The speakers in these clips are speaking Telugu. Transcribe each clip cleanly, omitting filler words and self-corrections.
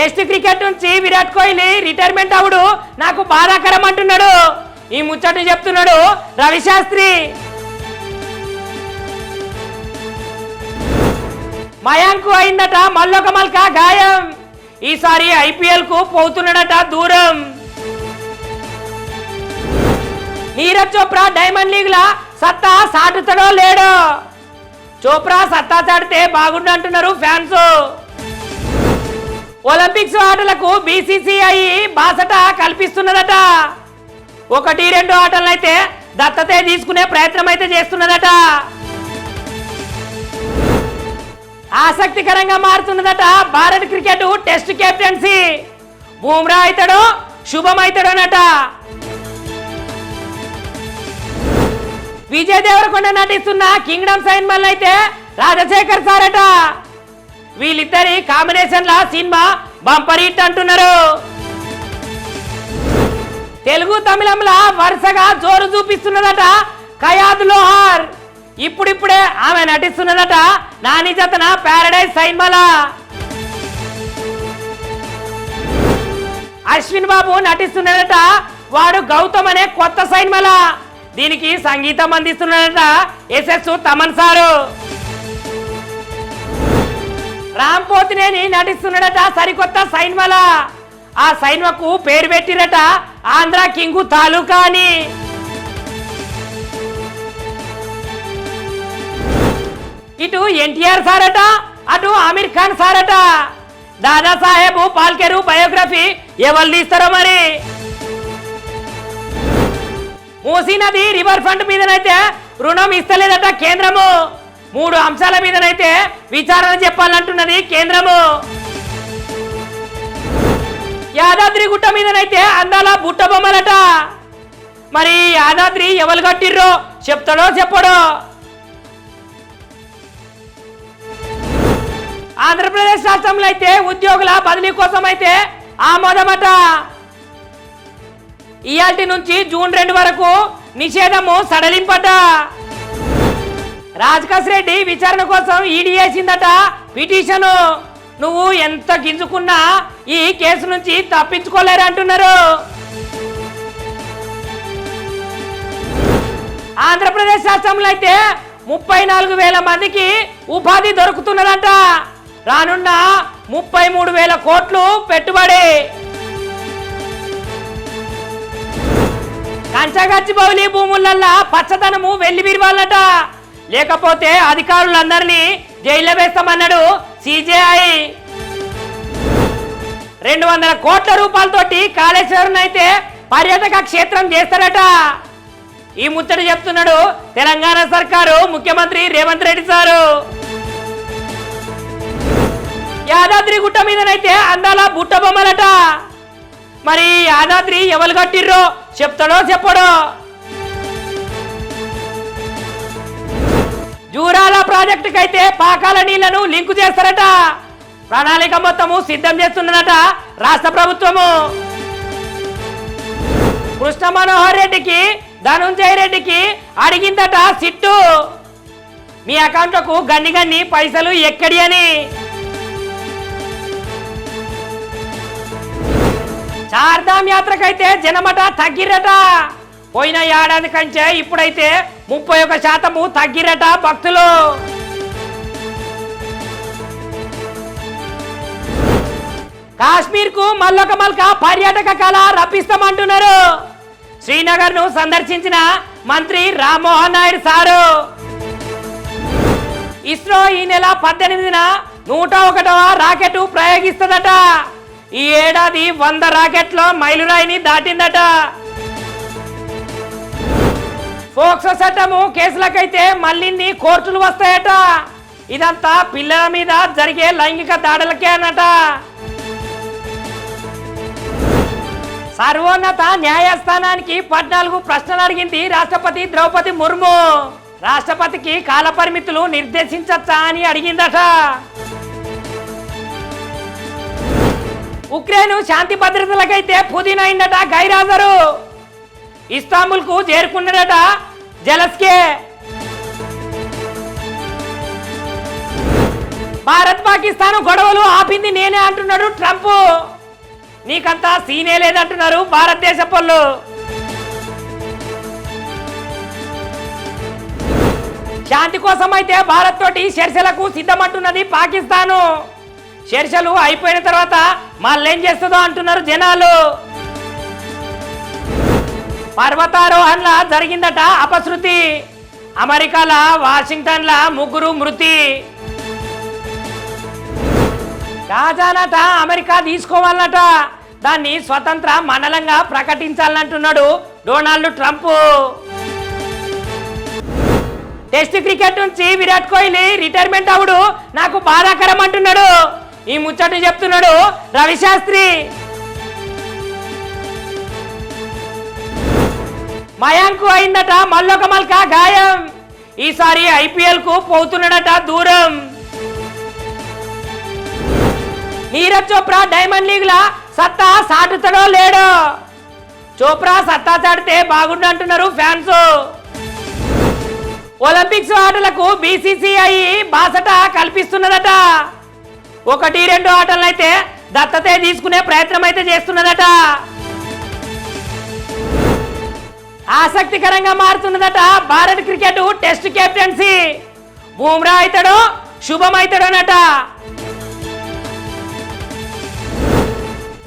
టెస్ట్ క్రికెట్ నుంచి విరాట్ కోహ్లీ రిటైర్మెంట్ అవుడు నాకు బాధాకరం అంటున్నాడు. ఈ ముచ్చట చెప్తున్నాడు రవిశాస్త్రి. మయాంకు అయిందట మల్లొక మల్క గాయం. ఈసారి ఐపీఎల్ కు పోతున్నాడట దూరం. నీరజ్ చోప్రా డైమండ్ లీగ్ లా సత్తా సాటుతాడో లేడో. చోప్రా సత్తా చాటితే బాగుండు అంటున్నారు ఫ్యాన్స్. ఒలింపిక్స్ ఆటలకు బీసీసీఐ బాసట కల్పిస్తున్నదట. 1-2 ఆటలైతే దత్తతే తీసుకునే ప్రయత్నం అయితే చేస్తున్నదట. ఆసక్తికరంగా మారుతున్నదట Bharat cricket test captaincy. Bumrah అవుతాడో శుభం అవుతాడోనట. విజయ్ దేవరకొండ నటిస్తున్న కింగ్డమ్ సినిమాలో అయితే రాజశేఖర్ సార్ అట. వీళ్ళిద్దరి కాంబినేషన్ లా సినిమా బంపర్ హిట్ అంటున్నారు. తెలుగు తమిళంలా వరుసగా జోరు చూపిస్తున్నదట కయాద్ లోహార్. ఇప్పుడిప్పుడే ఆమె నటిస్తున్నదట నాని జతన ప్యారడైజ్ సినిమాలా. అశ్విన్ బాబు నటిస్తున్నదట వాడు గౌతమ్ అనే కొత్త సినిమాలా. దీనికి సంగీతం అందిస్తున్నదట ఎస్ఎస్ తమన్ సారు. రామ్ పోతినేని నటిస్తున్నదట సరికొత్త సినిమాలా. ఆ సినిమాకు పేరు పెట్టిరట ఆంధ్ర కింగు తాలూకా అని. ఇటు ఎన్టీఆర్ సారట అటు ఆమిర్ ఖాన్ సారట. దాదాసాహెబ్ పాల్కే బయోగ్రఫీ ఎవరు తీస్తారో మరి. మూసీ నది రివర్ ఫ్రంట్ మీదనైతే రుణం ఇస్తలేదట కేంద్రము. 3 అంశాల మీదనైతే విచారణ చెప్పాలంటున్నది కేంద్రము. యాదాద్రి గుట్ట మీదనైతే అందాల బుట్ట బొమ్మలట. మరి యాదాద్రి ఎవరు కట్టిర్రో చెప్తాడో చెప్పడో. ఆంధ్రప్రదేశ్ రాష్ట్రంలో అయితే ఉద్యోగుల బదిలీ కోసం అయితే ఆమోదమట. ఇయాల్టి నుంచి జూన్ 2 వరకు నిషేధము సడలింపట. రాజకాశ్ రెడ్డి విచారణ కోసం ఈడీ వేసిందట పిటిషను. నువ్వు ఎంత గింజుకున్నా ఈ కేసు నుంచి తప్పించుకోలేరు అంటున్నారు. ఆంధ్రప్రదేశ్ రాష్ట్రంలో అయితే 34,000 మందికి ఉపాధి దొరుకుతున్నదంట. రానున్న 33,000 కోట్లు పెట్టుబడి. కంచగచ్చిబౌలి భూములల్లా పచ్చదనము వెళ్లి విరవాలట. లేకపోతే అధికారులందరినీ జైల్లో వేస్తామన్నాడు సిజేఐ. 200 కోట్ల రూపాయలతోటి కాళేశ్వరం అయితే పర్యాటక క్షేత్రం చేస్తారట. ఈ ముచ్చట చెప్తున్నాడు తెలంగాణ సర్కారు ముఖ్యమంత్రి రేవంత్ రెడ్డి సారు. యాదాద్రి గుట్ట మీదనైతే అందాల బుట్ట బొమ్మలట. మరి యాదాద్రి ఎవరు కట్టిర్రో చెప్తాడో చెప్పడో. జూరాల ప్రాజెక్టుకి అయితే పాకాల నీళ్లను లింకు చేస్తారట. ప్రణాళిక మొత్తము సిద్ధం చేస్తున్నదట రాష్ట్ర ప్రభుత్వము. కృష్ణ మనోహర్ రెడ్డికి ధనుంజయ రెడ్డికి అడిగిందట సిట్టు మీ అకౌంట్లకు గన్ని పైసలు ఎక్కడి అని. చార్ధామ్ యాత్రకైతే జనమట తగ్గిరట. పోయిన ఏడాది కంటే ఇప్పుడైతే 31% తగ్గిరట భక్తులు. కాశ్మీర్ కు మల్లొక మల్క పర్యాటక కళ రప్పిస్తామంటున్నారు. శ్రీనగర్ ను సందర్శించిన మంత్రి రామ్మోహన్ నాయుడు సారు. ఇస్రో ఈ నెల 18న 101వ రాకెట్ ప్రయోగిస్తుందట. ఈ ఏడాది 100 రాకెట్లో మైలురాయిని దాటిందట. ఫోక్సో చట్టము కేసులకైతే మళ్ళీ కోర్టులు వస్తాయట. ఇదంతా పిల్లల మీద జరిగే లైంగిక దాడులకే అన్నట. సర్వోన్నత న్యాయస్థానానికి 14 ప్రశ్నలు అడిగింది రాష్ట్రపతి ద్రౌపది ముర్ము. రాష్ట్రపతికి కాల పరిమితులు నిర్దేశించచ్చా అని అడిగిందట. ఉక్రెయిన్ శాంతి భద్రతలకైతే పుదీనైందట గైరాజరు. ఇస్తాంబుల్ కు చేరుకున్నాడట జెలెన్స్కీ. భారత్ పాకిస్తాన్ గొడవలు ఆపింది నేనే అంటున్నాడు ట్రంప్. నీకంతా సీనే లేదంటున్నారు భారతదేశ పనులు. శాంతి కోసం అయితే భారత్ తోటి చర్చలకు సిద్ధమంటున్నది పాకిస్తాను. చర్చలు అయిపోయిన తర్వాత మళ్ళేం చేస్తుందో అంటున్నారు జనాలు. పర్వతారోహణల జరిగిందట అపశృతి. అమెరికాల వాషింగ్టన్ల 3 మృతి. రాజానట అమెరికా తీసుకోవాలట, దాన్ని స్వతంత్ర మండలంగా ప్రకటించాలంటున్నాడు డొనాల్డ్ ట్రంప్. టెస్ట్ క్రికెట్ నుంచి విరాట్ కోహ్లీ రిటైర్మెంట్ అవుడు నాకు బాధాకరం అంటున్నాడు. ఈ ముచ్చట చెప్తున్నాడు రవిశాస్త్రి. మయాంకు అయిందట మల్లొక మల్కా గాయం. ఈసారి ఐపీఎల్ కు పోతున్నాడట దూరం. నీరజ్ చోప్రా డైమండ్ లీగ్ లా సత్తా సాటుతాడో లేడో. చోప్రా సత్తా చాటితే బాగుండు అంటున్నారు ఫ్యాన్స్. ఒలింపిక్స్ ఆటలకు బీసీసీఐ బాసట కల్పిస్తున్నదట. 1-2 ఆటలైతే దత్తతే తీసుకునే ప్రయత్నం అయితే చేస్తున్నదట. ఆసక్తికరంగా మారుతున్నదట Bharat cricket test captaincy. Bumrah అవుతాడో శుభం అవుతాడోనట.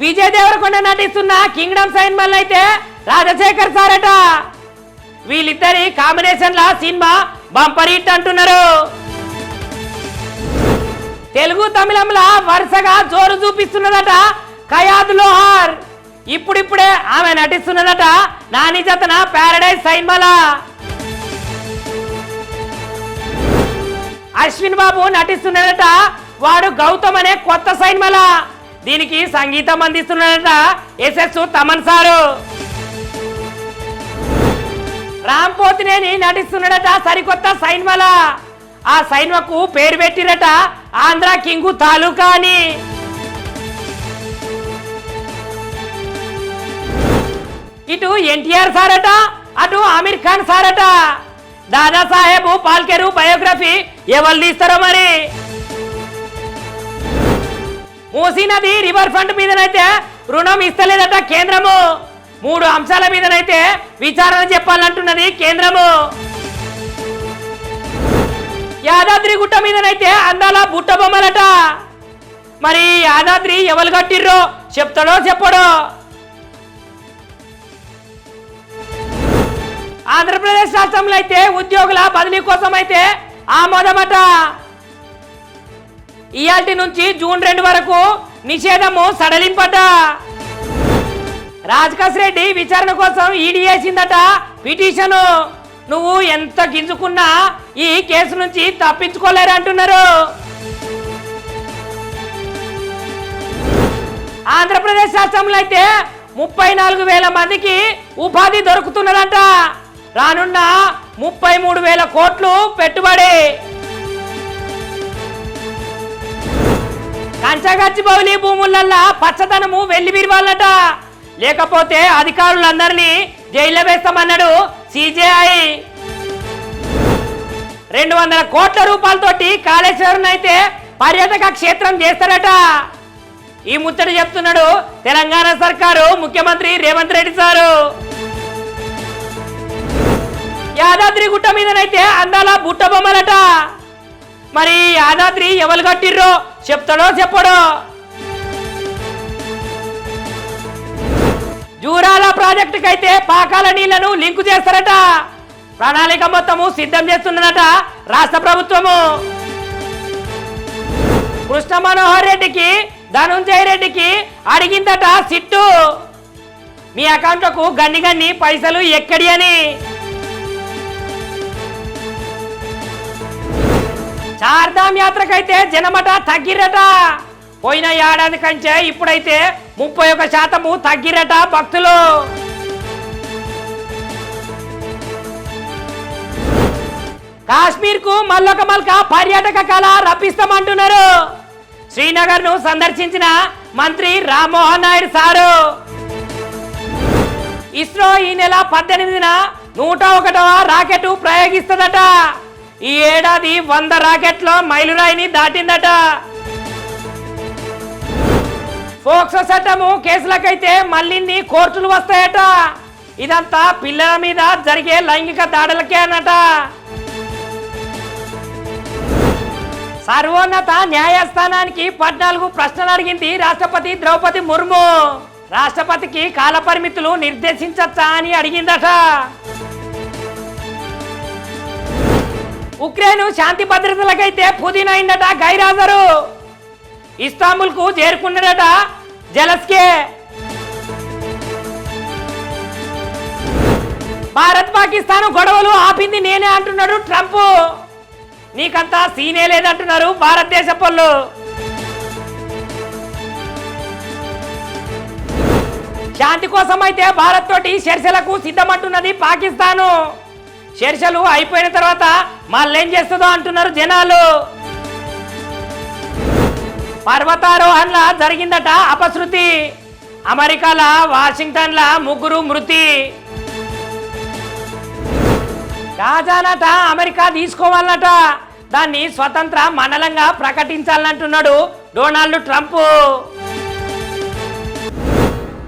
విజయ్ దేవరకొండ నటిస్తున్న కింగ్డమ్ సైన్మల్ అయితే రాజశేఖర్ సారట. వీళ్ళిద్దరి కాంబినేషన్ లా సినిమా బంపర్ హిట్ అంటున్నారు. తెలుగు తమిళంలా వరుసగా జోరు చూపిస్తున్నదట కయాద్ లోహార్. ఇప్పుడిప్పుడే ఆమె నటిస్తున్నదట నాని జతన ప్యారడైజ్ సైన్మల. అశ్విన్ బాబు నటిస్తున్నదట వాడు గౌతమ్ అనే కొత్త సైన్మల. దీనికి సంగీతం అందిస్తున్నదట ఎస్ఎస్ తమన్ సారు. రామ్ పోతినేని నటిస్తున్నాడట సరికొత్త సైన్మల. ఆ సైన్మకు పేరు పెట్టిరట ఆంధ్ర కింగు తాలూకా అని. ఇటు ఎన్టీఆర్ సారట అటు ఆమిర్ ఖాన్ సారట. దాదాసాహెబ్ పాల్కే బయోగ్రఫీ ఎవరు తీస్తారో మరి. మూసీ నది రివర్ ఫ్రంట్ మీదనైతే రుణం ఇస్తలేదట కేంద్రము. 3 అంశాల మీదనైతే విచారణ చెప్పాలంటున్నది కేంద్రము. యాదాద్రి గుట్ట మీదనైతే అందాల బుట్ట బొమ్మలట. మరి యాదాద్రి ఎవరు కట్టిర్రో చెప్తాడో చెప్పడో. ఆంధ్రప్రదేశ్ రాష్ట్రంలో అయితే ఉద్యోగుల బదిలీ కోసం అయితే ఆమోదమట. ఇయాల్టి నుంచి జూన్ 2 వరకు నిషేధము సడలింపట. రాజకాశ్ రెడ్డి విచారణ కోసం ఈడీ వేసిందట పిటిషను. నువ్వు ఎంత గింజుకున్నా ఈ కేసు నుంచి తప్పించుకోలేరు అంటున్నారు. ఆంధ్రప్రదేశ్ రాష్ట్రంలో అయితే 34,000 మందికి ఉపాధి దొరుకుతున్నదంట. రానున్న 33,000 కోట్లు పెట్టుబడి. కంచగచ్చిబౌలి భూములల్లా పచ్చదనము వెళ్లి విరివాలట. లేకపోతే అధికారులందరినీ జైల్లో వేస్తామన్నాడు సిజేఐ. 200 కోట్ల రూపాయలతోటి కాళేశ్వరం అయితే పర్యాటక క్షేత్రం చేస్తారట. ఈ ముచ్చట చెప్తున్నాడు తెలంగాణ సర్కారు ముఖ్యమంత్రి రేవంత్ రెడ్డి సారు. యాదాద్రి గుట్ట మీదనైతే అందాల బుట్ట బొమ్మలట. మరి యాదాద్రి ఎవరు కట్టిర్రో చెప్తాడో చెప్పడో. జూరాల ప్రాజెక్టుకి అయితే పాకాల నీళ్లను లింకు చేస్తారట. ప్రణాళిక మొత్తము సిద్ధం చేస్తున్నదట రాష్ట్ర ప్రభుత్వము. కృష్ణ మనోహర్ రెడ్డికి ధనుంజయ రెడ్డికి అడిగిందట సిట్టు మీ అకౌంట్లకు గన్ని పైసలు ఎక్కడి అని. చార్ధామ్ యాత్రకైతే జనమట తగ్గిరట. పోయిన ఏడాది కంటే ఇప్పుడైతే 31% తగ్గిరట భక్తులు. కాశ్మీర్ కు మల్లొక మల్కా పర్యాటక కళ రప్పిస్తామంటున్నారు. శ్రీనగర్ ను సందర్శించిన మంత్రి రామ్మోహన్ నాయుడు సారు. ఇస్రో ఈ నెల 18న 101వ రాకెట్ ప్రయోగిస్తుందట. ఈ ఏడాది 100 రాకెట్ల మైలురాయిని దాటిందట. ఫోక్సో చట్టము కేసులకైతే మళ్ళీ కోర్టులు వస్తాయట. ఇదంతా పిల్లల మీద జరిగే లైంగిక దాడులకే అన్నట. సర్వోన్నత న్యాయస్థానానికి 14 ప్రశ్నలు అడిగింది రాష్ట్రపతి ద్రౌపది ముర్ము. రాష్ట్రపతికి కాల పరిమితులు నిర్దేశించచ్చా అని అడిగిందట. ఉక్రెయిన్ శాంతి భద్రతలకైతే పుదీనా అయిందట గైరాజరు. ఇస్తాంబుల్ కు చేరుకున్నాడట జెలెన్స్కీ. భారత్ పాకిస్తాన్ గొడవలు ఆపింది నేనే అంటున్నాడు ట్రంప్. నీకంతా సీనే లేదంటున్నారు భారతదేశ పౌరులు. శాంతి కోసం అయితే భారత్ తోటి చర్చలకు సిద్ధమంటున్నది పాకిస్తాను. చర్చలు అయిపోయిన తర్వాత మళ్ళేం చేస్తుందో అంటున్నారు జనాలు. పర్వతారోహణల జరిగిందట అపశృతి. అమెరికాల వాషింగ్టన్ల 3 మృతి. గాజానట అమెరికా తీసుకోవాలన్నట. దాన్ని స్వతంత్ర మండలంగా ప్రకటించాలంటున్నాడు డొనాల్డ్ ట్రంప్.